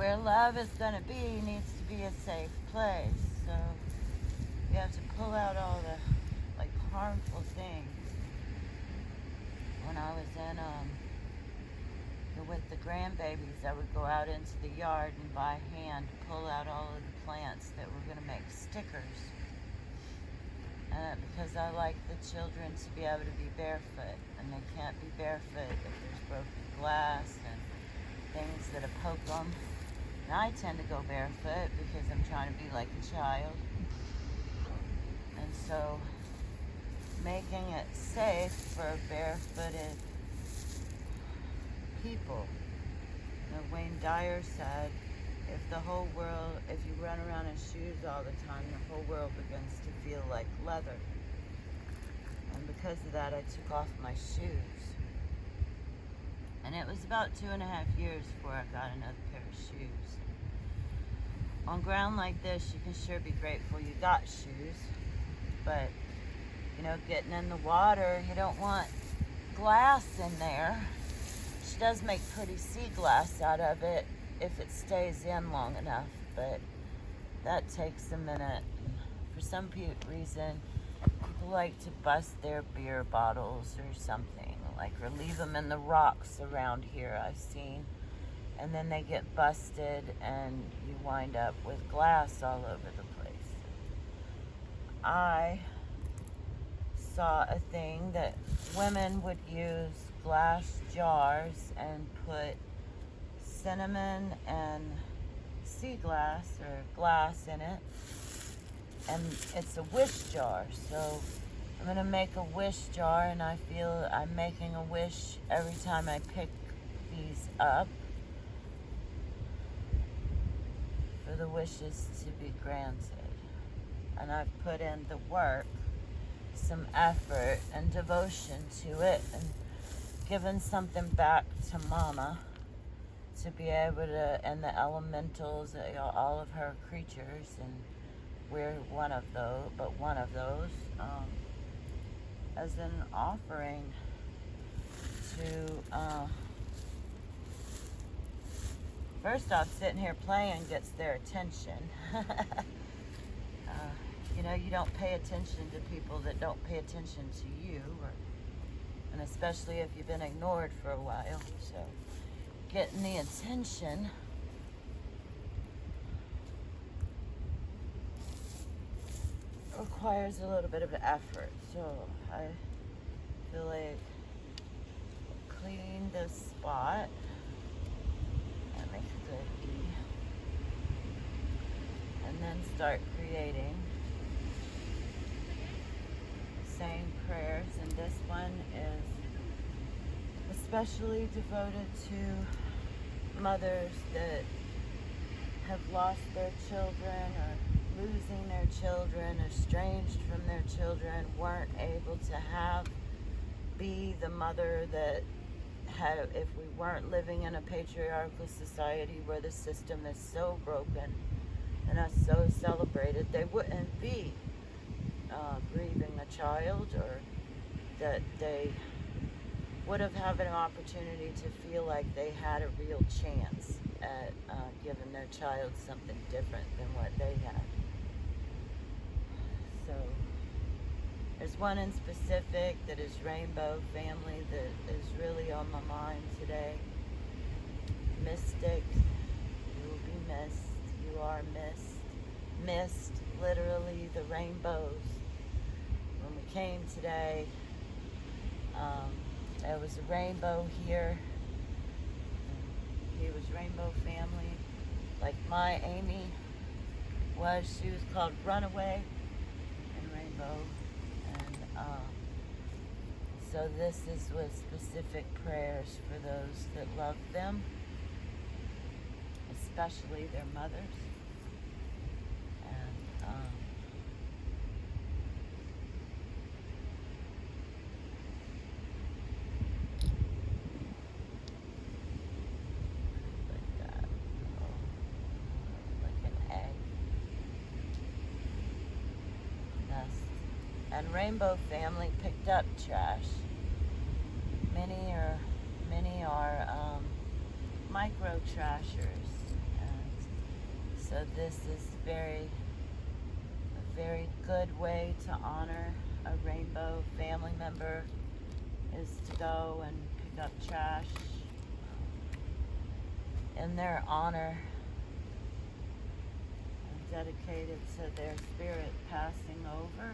where love is going to be needs to be a safe place. So you have to pull out all the like harmful things. When I was in with the grandbabies, I would go out into the yard and by hand pull out all of the plants that were going to make stickers. Because I like the children to be able to be barefoot, and they can't be barefoot if there's broken glass and things that poke them. And I tend to go barefoot because I'm trying to be like a child. And so making it safe for barefooted people. You know, Wayne Dyer said, if you run around in shoes all the time, the whole world begins to feel like leather. And because of that, I took off my shoes. And it was about 2.5 years before I got another pair of shoes. On ground like this, you can sure be grateful you got shoes. But, you know, getting in the water, you don't want glass in there. She does make pretty sea glass out of it if it stays in long enough, but that takes a minute. For some reason, people like to bust their beer bottles or something, or leave them in the rocks around here, I've seen. And then they get busted and you wind up with glass all over the place. I saw a thing that women would use glass jars and put cinnamon and sea glass or glass in it, and it's a wish jar. So I'm gonna make a wish jar, and I feel I'm making a wish every time I pick these up for the wishes to be granted. And I've put in the work, some effort and devotion to it, and given something back to Mama to be able to, and the elementals, all of her creatures, and we're one of those, as an offering to, first off, sitting here playing gets their attention. You know, you don't pay attention to people that don't pay attention to you, and especially if you've been ignored for a while. So getting the attention requires a little bit of effort. So I feel like cleaning this spot, that makes a good E, and then start creating, saying prayers. And this one is especially devoted to mothers that have lost their children, or losing their children, estranged from their children, weren't able to be the mother that had, if we weren't living in a patriarchal society where the system is so broken and us so celebrated, they wouldn't be grieving a child, or that they would have had an opportunity to feel like they had a real chance at giving their child something different than what they had. So there's one in specific that is Rainbow Family that is really on my mind today. Mystic, you will be missed. You are missed. Missed, literally, the rainbows. When we came today, there was a rainbow here. He was Rainbow Family. Like my Amy was, she was called Runaway in Rainbow. And so this is with specific prayers for those that love them, especially their mothers. And and Rainbow Family picked up trash. Many are micro trashers, and So this is a very good way to honor a rainbow family member, is to go and pick up trash in their honor and dedicate it to their spirit passing over.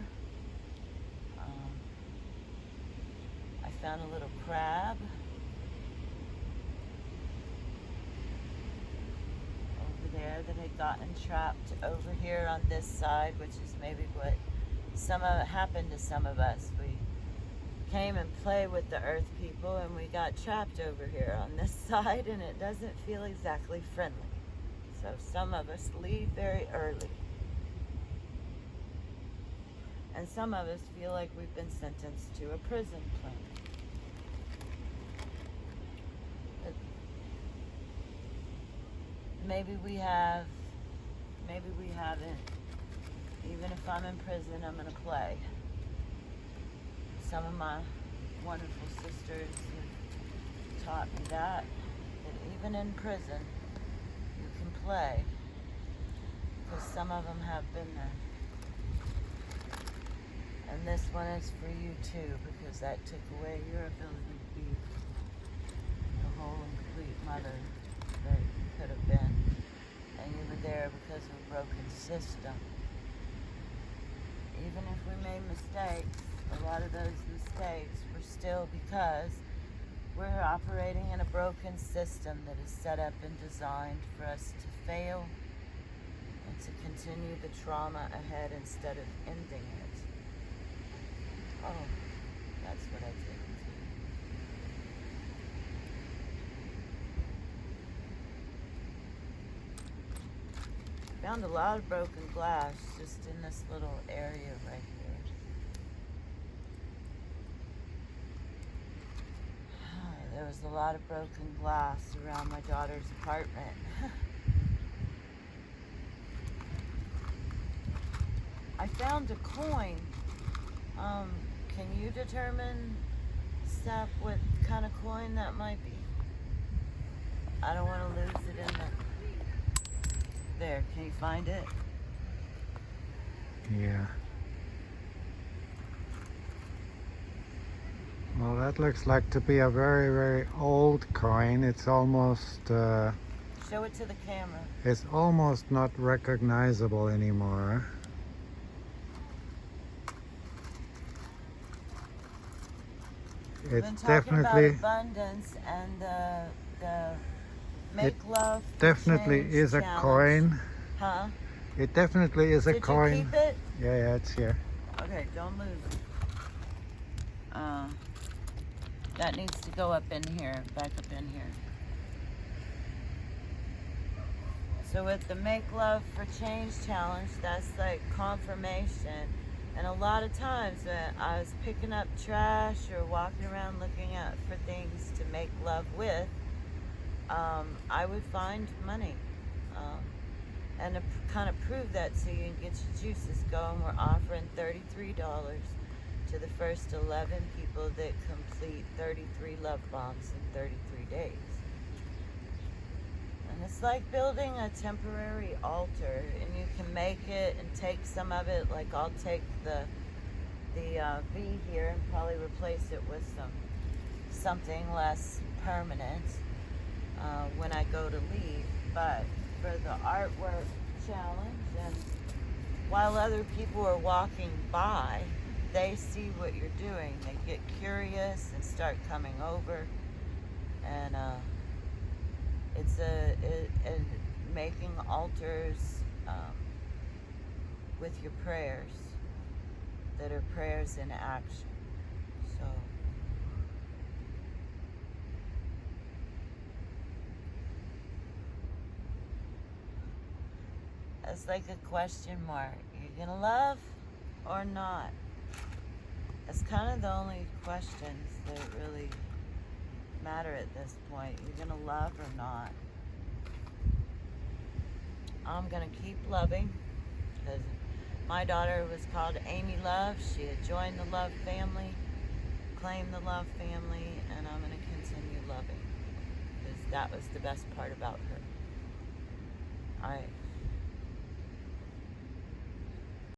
I found a little crab over there that had gotten trapped over here on this side, which is maybe what happened to some of us. We came and played with the earth people and we got trapped over here on this side, and it doesn't feel exactly friendly. So some of us leave very early. And some of us feel like we've been sentenced to a prison planet. Maybe we have, maybe we haven't. Even if I'm in prison, I'm gonna play. Some of my wonderful sisters have taught me that even in prison, you can play. Because some of them have been there. And this one is for you too, because that took away your ability to be the whole and complete mother that you could have been. And you were there because of a broken system. Even if we made mistakes, a lot of those mistakes were still because we're operating in a broken system that is set up and designed for us to fail and to continue the trauma ahead instead of ending it. Oh, that's what I did. Found a lot of broken glass just in this little area right here. There was a lot of broken glass around my daughter's apartment. I found a coin. Can you determine, Steph, what kind of coin that might be? I don't want to lose it in the... There, can you find it? Yeah. Well, that looks like to be a very, very old coin. It's almost... Show it to the camera. It's almost not recognizable anymore. We've been talking about abundance and the make love. Definitely is a coin. Huh? It definitely is a coin. Did you keep it? Yeah, it's here. Okay, don't lose it. That needs to go up in here, back up in here. So with the Make Love for Change challenge, that's like confirmation. And a lot of times when I was picking up trash or walking around looking out for things to make love with, I would find money. And to kind of prove that so you can get your juices going, we're offering $33 to the first 11 people that complete 33 love bombs in 33 days. And it's like building a temporary altar, and you can make it and take some of it, like I'll take the V here and probably replace it with something less permanent when I go to leave. But for the artwork challenge, and while other people are walking by, they see what you're doing. They get curious and start coming over, and it's making altars with your prayers that are prayers in action. So it's like a question mark. You're gonna love or not? It's kind of the only questions that really matter at this point. You're gonna love or not? I'm gonna keep loving, because my daughter was called Amy Love. She had joined the Love family, claimed the Love family, and I'm gonna continue loving, because that was the best part about her. All right.